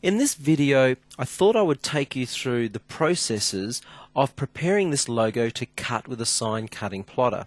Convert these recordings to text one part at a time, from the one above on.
In this video, I thought I would take you through the processes of preparing this logo to cut with a sign cutting plotter.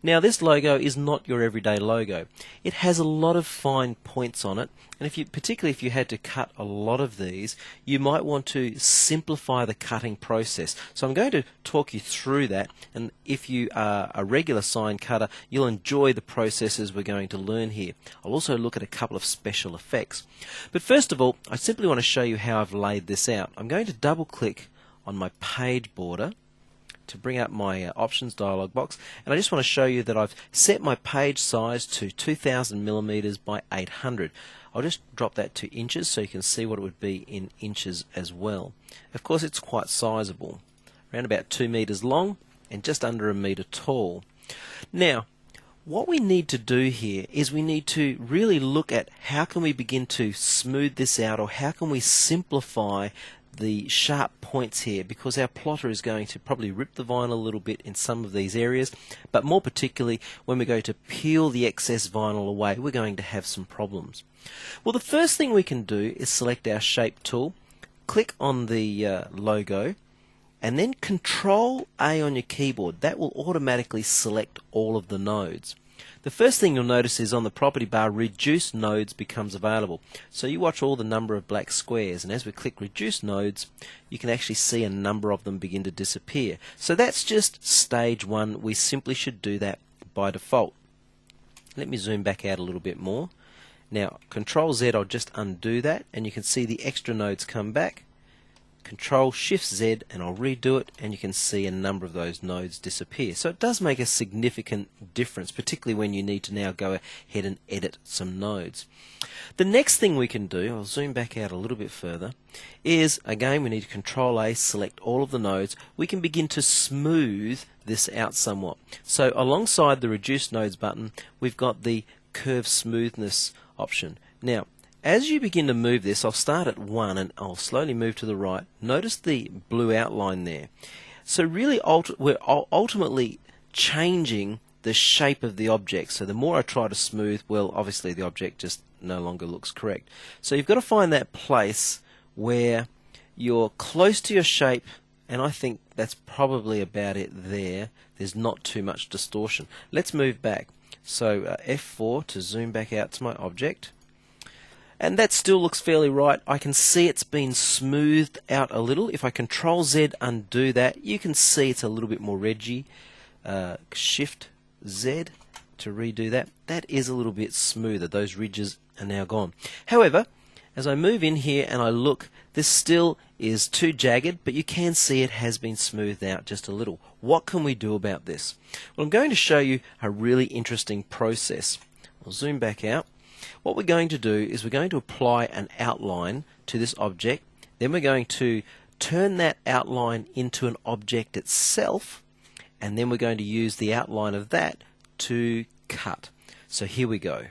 Now, this logo is not your everyday logo. It has a lot of fine points on it, and particularly if you had to cut a lot of these, you might want to simplify the cutting process. So I'm going to talk you through that, and if you are a regular sign cutter, you'll enjoy the processes we're going to learn here. I'll also look at a couple of special effects. But first of all, I simply want to show you how I've laid this out. I'm going to double click on my page border to bring up my options dialog box, and I just want to show you that I've set my page size to 2000 millimeters by 800. I'll just drop that to inches so you can see what it would be in inches as well. Of course, it's quite sizable, around about 2 meters long and just under 1 meter tall. Now, what we need to do here is we need to really look at how can we begin to smooth this out, or how can we simplify the sharp points here, because our plotter is going to probably rip the vinyl a little bit in some of these areas, but more particularly when we go to peel the excess vinyl away, we're going to have some problems. Well, the first thing we can do is select our shape tool, click on the logo, and then Control A on your keyboard. That will automatically select all of the nodes. The first thing you'll notice is on the property bar, Reduce Nodes becomes available. So you watch all the number of black squares, and as we click Reduce Nodes, you can actually see a number of them begin to disappear. So that's just stage one. We simply should do that by default. Let me zoom back out a little bit more. Now, Control Z, I'll just undo that, and you can see the extra nodes come back. Control Shift Z, and I'll redo it, and you can see a number of those nodes disappear. So it does make a significant difference, particularly when you need to now go ahead and edit some nodes. The next thing we can do, I'll zoom back out a little bit further, is again we need to Control A, select all of the nodes. We can begin to smooth this out somewhat. So alongside the Reduce Nodes button, we've got the Curve Smoothness option. Now, as you begin to move this, I'll start at 1 and I'll slowly move to the right. Notice the blue outline there. So really we're ultimately changing the shape of the object. So the more I try to smooth, well, obviously the object just no longer looks correct. So you've got to find that place where you're close to your shape, and I think that's probably about it there. There's not too much distortion. Let's move back. So F4 to zoom back out to my object. And that still looks fairly right. I can see it's been smoothed out a little. If I Control Z, undo that, you can see it's a little bit more edgy. Shift Z to redo that. That is a little bit smoother. Those ridges are now gone. However, as I move in here and I look, this still is too jagged, but you can see it has been smoothed out just a little. What can we do about this? Well, I'm going to show you a really interesting process. I'll zoom back out. What we're going to do is we're going to apply an outline to this object, then we're going to turn that outline into an object itself, and then we're going to use the outline of that to cut. So here we go.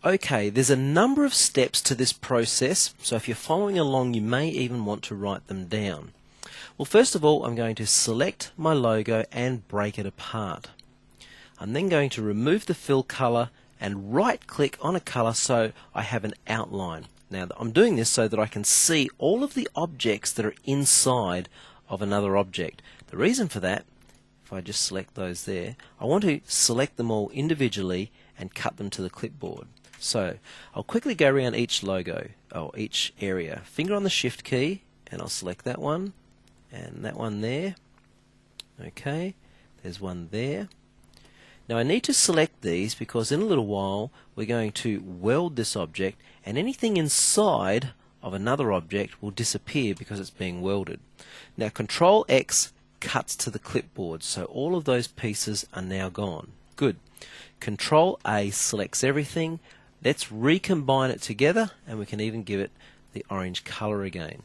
Okay, there's a number of steps to this process, so if you're following along you may even want to write them down. Well, first of all, I'm going to select my logo and break it apart. I'm then going to remove the fill color and right click on a color so I have an outline. Now I'm doing this so that I can see all of the objects that are inside of another object. The reason for that, if I just select those there, I want to select them all individually and cut them to the clipboard. So I'll quickly go around each logo, or each area. Finger on the Shift key and I'll select that one and that one there. Okay, there's one there. Now I need to select these because in a little while we're going to weld this object, and anything inside of another object will disappear because it's being welded. Now Control X cuts to the clipboard, so all of those pieces are now gone. Good. Control A selects everything. Let's recombine it together, and we can even give it the orange color again.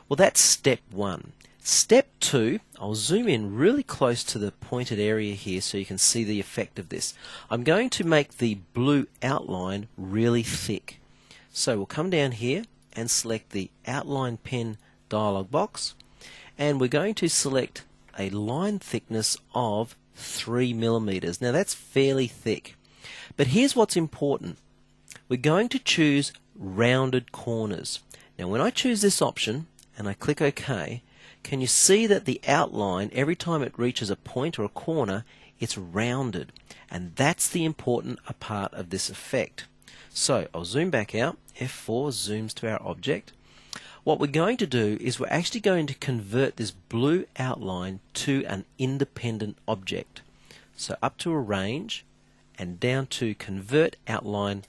Well, that's step one. Step 2, I'll zoom in really close to the pointed area here so you can see the effect of this. I'm going to make the blue outline really thick. So we'll come down here and select the Outline Pen dialog box, and we're going to select a line thickness of 3 millimeters. Now that's fairly thick. But here's what's important. we're going to choose rounded corners. Now when I choose this option and I click OK, can you see that the outline, every time it reaches a point or a corner, it's rounded, and that's the important part of this effect. So I'll zoom back out. F4 zooms to our object. What we're going to do is we're actually going to convert this blue outline to an independent object. So up to Arrange and down to Convert Outline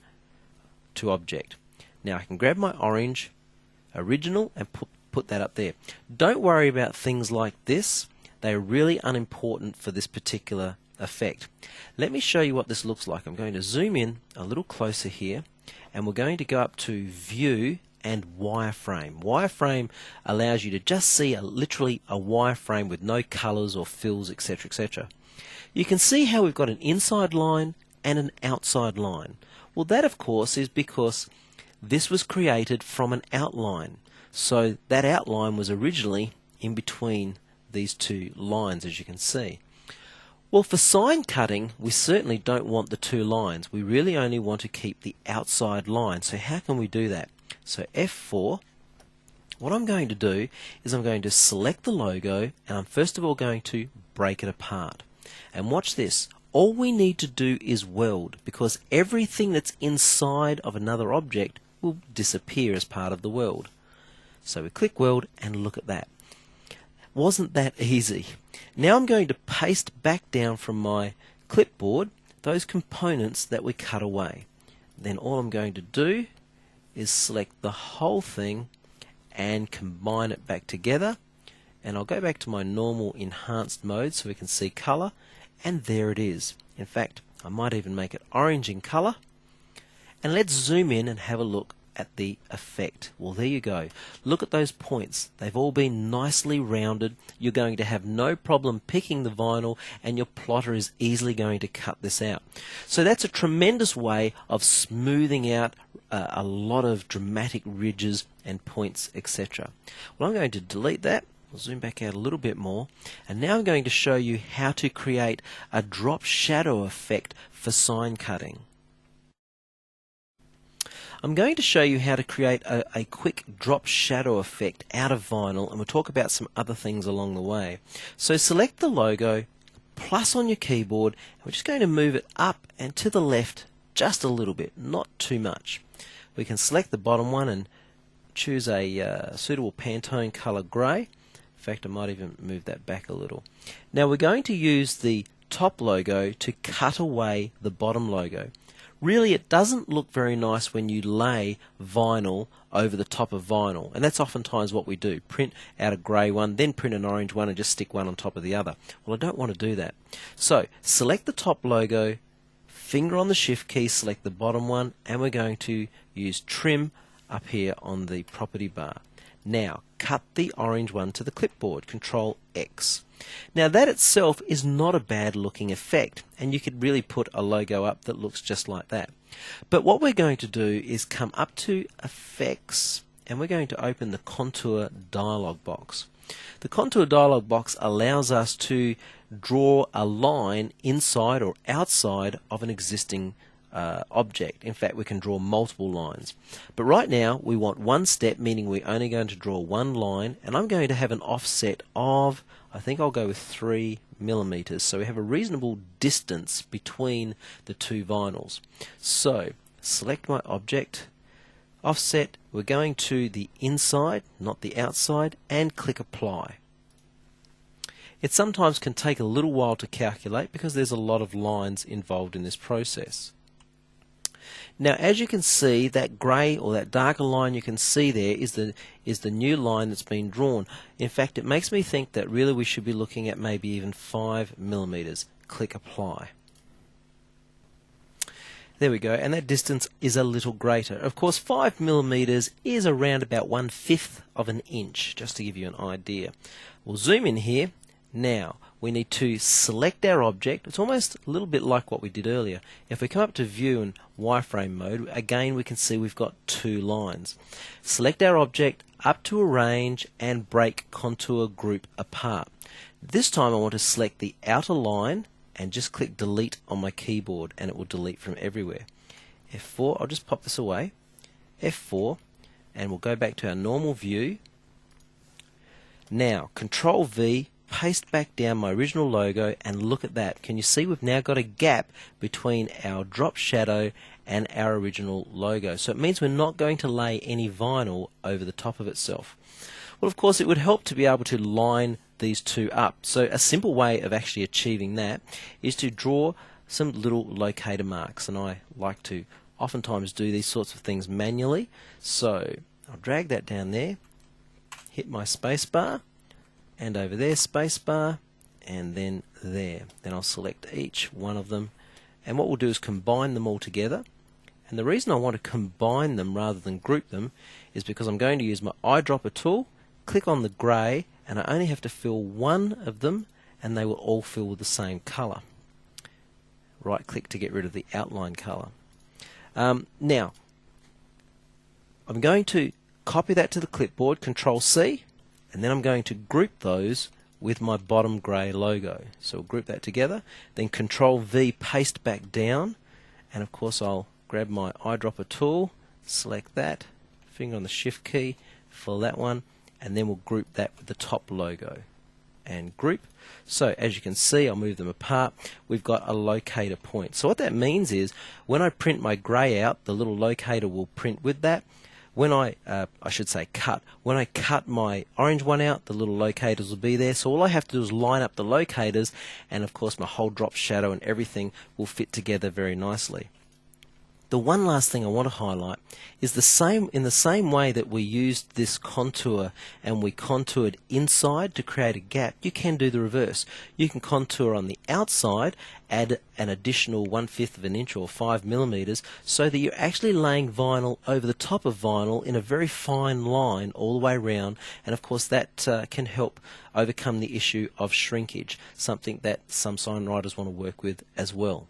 to Object. Now I can grab my orange original and put that up there. Don't worry about things like this. They are really unimportant for this particular effect. Let me show you what this looks like. I'm going to zoom in a little closer here, and we're going to go up to View and Wireframe. Wireframe allows you to just see literally a wireframe with no colors or fills, etc., etc. You can see how we've got an inside line and an outside line. Well, that of course is because this was created from an outline. So that outline was originally in between these two lines, as you can see. Well, for sign cutting, we certainly don't want the two lines. We really only want to keep the outside line. So how can we do that? So F4, what I'm going to do is I'm going to select the logo, and I'm first of all going to break it apart. And watch this. All we need to do is weld, because everything that's inside of another object will disappear as part of the weld. So we click Weld, and look at that. Wasn't that easy? Now I'm going to paste back down from my clipboard those components that we cut away. Then all I'm going to do is select the whole thing and combine it back together, and I'll go back to my normal enhanced mode so we can see color, and there it is. In fact, I might even make it orange in color, and let's zoom in and have a look at the effect. Well, there you go. Look at those points. They've all been nicely rounded. You're going to have no problem picking the vinyl, and your plotter is easily going to cut this out. So that's a tremendous way of smoothing out a lot of dramatic ridges and points, etc. Well, I'm going to delete that. I'll zoom back out a little bit more, and now I'm going to show you how to create a drop shadow effect for sign cutting. I'm going to show you how to create a quick drop shadow effect out of vinyl, and we'll talk about some other things along the way. So select the logo, plus on your keyboard, and we're just going to move it up and to the left just a little bit, not too much. We can select the bottom one and choose a suitable Pantone color grey. In fact, I might even move that back a little. Now we're going to use the top logo to cut away the bottom logo. Really, it doesn't look very nice when you lay vinyl over the top of vinyl, and that's oftentimes what we do. Print out a grey one, then print an orange one, and just stick one on top of the other. Well, I don't want to do that. So select the top logo, finger on the shift key, select the bottom one, and we're going to use trim up here on the property bar. Now cut the orange one to the clipboard, Control X. Now that itself is not a bad looking effect, and you could really put a logo up that looks just like that. But what we're going to do is come up to Effects, and we're going to open the Contour dialog box. The Contour dialog box allows us to draw a line inside or outside of an existing object. In fact, we can draw multiple lines. But right now we want one step, meaning we're only going to draw one line, and I'm going to have an offset of, I think I'll go with 3 millimeters, so we have a reasonable distance between the two vinyls. So select my object, offset, we're going to the inside, not the outside, and click Apply. It sometimes can take a little while to calculate because there's a lot of lines involved in this process. Now, as you can see, that grey or that darker line you can see there is the new line that's been drawn. In fact, it makes me think that really we should be looking at maybe even 5 millimeters. Click Apply. There we go, and that distance is a little greater. Of course, 5 millimeters is around about 1/5 of an inch, just to give you an idea. We'll zoom in here. Now, we need to select our object. It's almost a little bit like what we did earlier. If we come up to View and Wireframe mode, again we can see we've got two lines. Select our object, up to Arrange, and break Contour Group apart. This time I want to select the outer line and just click Delete on my keyboard, and it will delete from everywhere. F4, I'll just pop this away, F4, and we'll go back to our normal view. Now, Control V, paste back down my original logo, and look at that. Can you see we've now got a gap between our drop shadow and our original logo? So it means we're not going to lay any vinyl over the top of itself. Well, of course, it would help to be able to line these two up. So a simple way of actually achieving that is to draw some little locator marks, and I like to oftentimes do these sorts of things manually. So I'll drag that down there, hit my space bar, and over there space bar, and then there. Then I'll select each one of them, and what we'll do is combine them all together. And the reason I want to combine them rather than group them is because I'm going to use my eyedropper tool, click on the grey, and I only have to fill one of them, and they will all fill with the same colour. Right click to get rid of the outline colour. Now, I'm going to copy that to the clipboard, Control C, and then I'm going to group those with my bottom grey logo. So we'll group that together, then Control V, paste back down, and of course I'll grab my eyedropper tool, select that, finger on the Shift key, fill that one, and then we'll group that with the top logo. And group. So as you can see, I'll move them apart. We've got a locator point. So what that means is when I print my grey out, the little locator will print with that. When I should say cut. When I cut my orange one out, the little locators will be there. So all I have to do is line up the locators, and of course my whole drop shadow and everything will fit together very nicely. The one last thing I want to highlight is in the same way that we used this contour and we contoured inside to create a gap, you can do the reverse. You can contour on the outside, add an additional 1/5 of an inch or 5 millimeters, so that you're actually laying vinyl over the top of vinyl in a very fine line all the way around, and of course that can help overcome the issue of shrinkage, something that some signwriters want to work with as well.